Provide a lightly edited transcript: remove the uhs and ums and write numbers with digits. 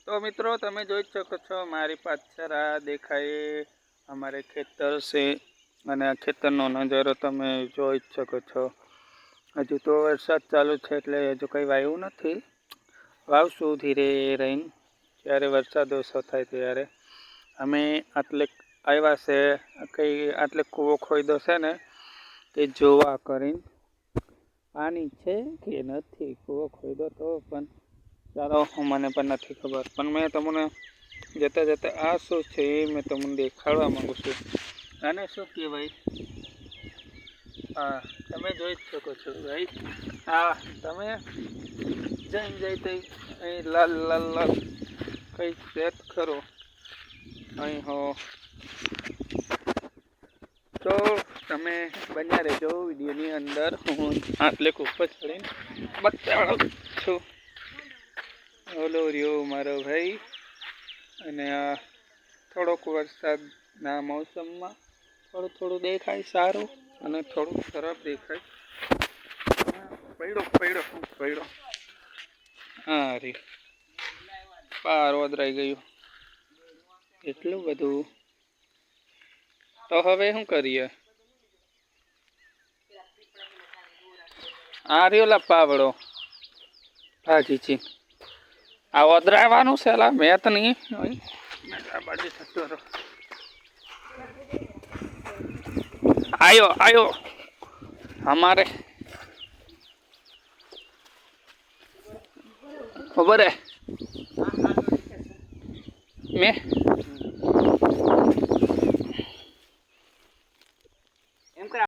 તો મિત્રો તમે જોઈ શકો છો મારી પાછળ આ દેખાય અમારે ખેતર છે અને આ ખેતરનો નજારો તમે જોઈ શકો છો। હજુ તો વરસાદ ચાલુ છે એટલે હજુ કંઈ વાવ્યું નથી, વાવશું ધીરે રહીને, જ્યારે વરસાદ ઓછો થાય ત્યારે। અમે આટલે આવ્યા છે, કંઈ આટલે કૂવો ખોદ્યો છે ને તે જોવા કરીને પાણી છે કે નથી। કૂવો ખોદ્યો તો પણ ચાલો મને પણ નથી ખબર, પણ મેં તમને જતા જતા આ શું છે એ મેં તમને દેખાડવા માંગુ છું। આને શું કહેવાય? હા, તમે જોઈ જ શકો છો ભાઈ। હા, તમે જઈને જઈ અહીં લાલ લાલ લાલ કઈ સેટ કરો અહીં હો, તો તમે બન્યા રહેજો વિડીયોની અંદર। હું આટલે ઉપર ચડીને બતાવું છું। ઓલો રહ્યો મારો ભાઈ, અને આ થોડોક વરસાદના મોસમમાં થોડું થોડું દેખાય સારું અને થોડું ખરાબ દેખાય। પડ્યો હા રે, પાર ઓદરાઈ ગયું એટલું બધું। તો હવે શું કરીએ? આ રહ્યો લા પાવડો ભાજી છે, આ ઓદરાવાનું છે લા, મેં તો નહીં આ બાજુ થતો રહો। આયો हमारे खबर है मैं